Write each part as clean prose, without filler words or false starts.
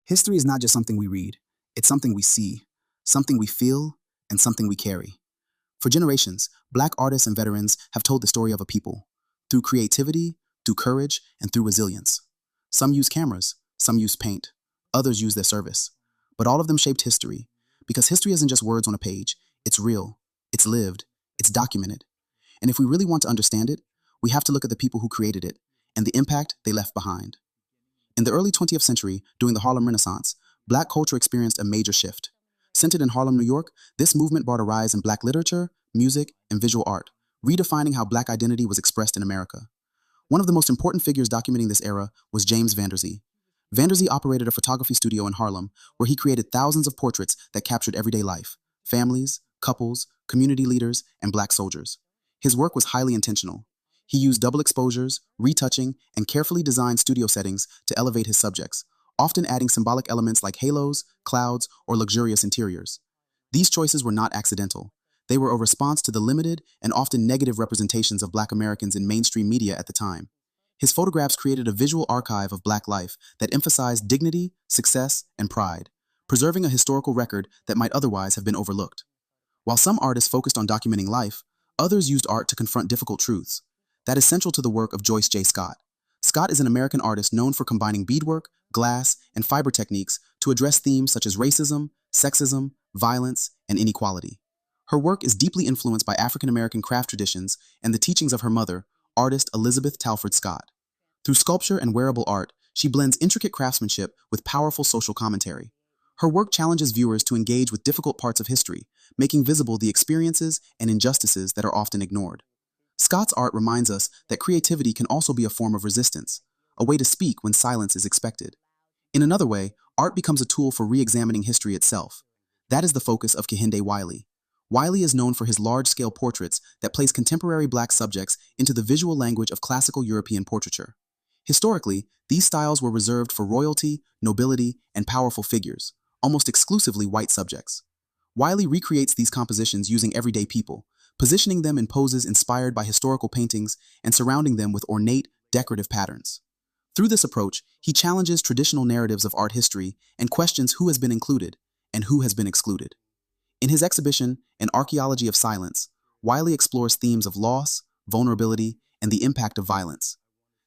History is not just something we read, it's something we see, something we feel, and something we carry. For generations, Black artists and veterans have told the story of a people, through creativity, through courage, and through resilience. Some use cameras, some use paint, others use their service. But all of them shaped history, because history isn't just words on a page, it's real, it's lived, it's documented. And if we really want to understand it, we have to look at the people who created it and the impact they left behind. In the early 20th century, during the Harlem Renaissance, Black culture experienced a major shift. Centered in Harlem, New York, this movement brought a rise in Black literature, music, and visual art, redefining how Black identity was expressed in America. One of the most important figures documenting this era was James Vanderzee. Vanderzee operated a photography studio in Harlem where he created thousands of portraits that captured everyday life, families, couples, community leaders, and Black soldiers. His work was highly intentional. He used double exposures, retouching, and carefully designed studio settings to elevate his subjects, often adding symbolic elements like halos, clouds, or luxurious interiors. These choices were not accidental. They were a response to the limited and often negative representations of Black Americans in mainstream media at the time. His photographs created a visual archive of Black life that emphasized dignity, success, and pride, preserving a historical record that might otherwise have been overlooked. While some artists focused on documenting life, others used art to confront difficult truths. That is central to the work of Joyce J. Scott is an American artist known for combining beadwork, glass, and fiber techniques to address themes such as racism, sexism, violence, and inequality. Her work is deeply influenced by African American craft traditions and the teachings of her mother, artist Elizabeth Talford Scott. Through sculpture and wearable art, she blends intricate craftsmanship with powerful social commentary. Her work challenges viewers to engage with difficult parts of history, making visible the experiences and injustices that are often ignored. Scott's art reminds us that creativity can also be a form of resistance, a way to speak when silence is expected. In another way, art becomes a tool for re-examining history itself. That is the focus of Kehinde Wiley. Wiley is known for his large-scale portraits that place contemporary Black subjects into the visual language of classical European portraiture. Historically, these styles were reserved for royalty, nobility, and powerful figures, almost exclusively white subjects. Wiley recreates these compositions using everyday people, positioning them in poses inspired by historical paintings and surrounding them with ornate, decorative patterns. Through this approach, he challenges traditional narratives of art history and questions who has been included and who has been excluded. In his exhibition, An Archaeology of Silence, Wiley explores themes of loss, vulnerability, and the impact of violence.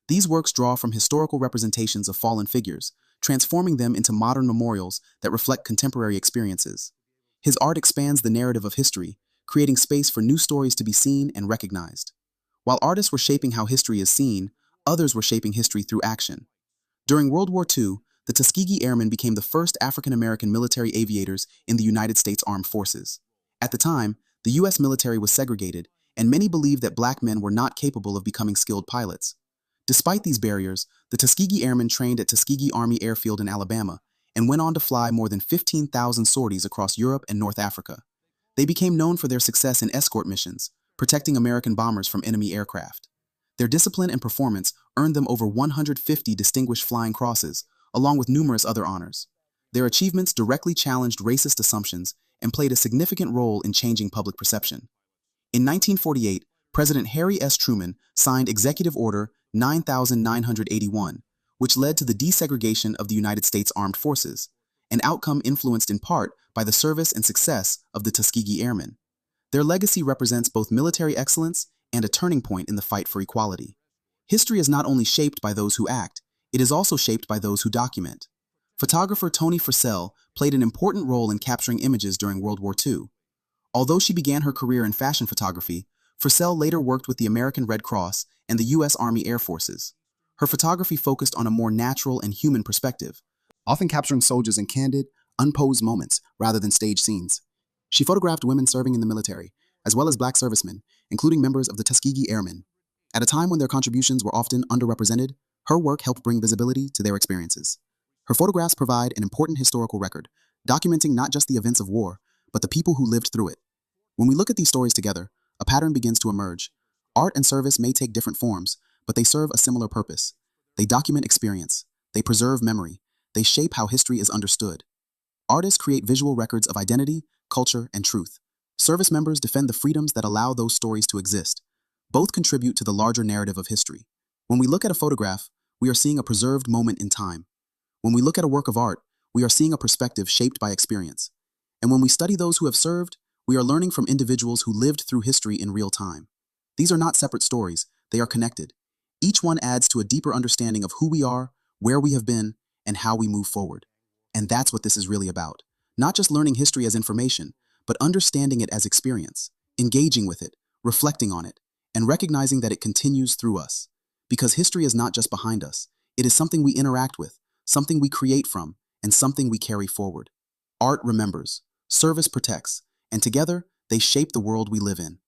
These works draw from historical representations of fallen figures, transforming them into modern memorials that reflect contemporary experiences. His art expands the narrative of history, creating space for new stories to be seen and recognized. While artists were shaping how history is seen, others were shaping history through action. During World War II, the Tuskegee Airmen became the first African-American military aviators in the United States Armed Forces. At the time, the U.S. military was segregated, and many believed that Black men were not capable of becoming skilled pilots. Despite these barriers, the Tuskegee Airmen trained at Tuskegee Army Airfield in Alabama and went on to fly more than 15,000 sorties across Europe and North Africa. They became known for their success in escort missions, protecting American bombers from enemy aircraft. Their discipline and performance earned them over 150 distinguished flying crosses, along with numerous other honors. Their achievements directly challenged racist assumptions and played a significant role in changing public perception. In 1948, President Harry S. Truman signed Executive Order 9981, which led to the desegregation of the United States Armed Forces, an outcome influenced in part by the service and success of the Tuskegee Airmen. Their legacy represents both military excellence and a turning point in the fight for equality. History is not only shaped by those who act, it is also shaped by those who document. Photographer Toni Frissell played an important role in capturing images during World War II. Although she began her career in fashion photography, Frissell later worked with the American Red Cross and the U.S. Army Air Forces. Her photography focused on a more natural and human perspective, often capturing soldiers in candid, unposed moments rather than staged scenes. She photographed women serving in the military, as well as Black servicemen, including members of the Tuskegee Airmen. At a time when their contributions were often underrepresented, her work helped bring visibility to their experiences. Her photographs provide an important historical record, documenting not just the events of war, but the people who lived through it. When we look at these stories together, a pattern begins to emerge. Art and service may take different forms, but they serve a similar purpose. They document experience, they preserve memory, they shape how history is understood. Artists create visual records of identity, culture, and truth. Service members defend the freedoms that allow those stories to exist. Both contribute to the larger narrative of history. When we look at a photograph, we are seeing a preserved moment in time. When we look at a work of art, we are seeing a perspective shaped by experience. And when we study those who have served, we are learning from individuals who lived through history in real time. These are not separate stories, they are connected. Each one adds to a deeper understanding of who we are, where we have been, and how we move forward. And that's what this is really about. Not just learning history as information, but understanding it as experience, engaging with it, reflecting on it, and recognizing that it continues through us. Because history is not just behind us, it is something we interact with, something we create from, and something we carry forward. Art remembers, service protects, and together they shape the world we live in.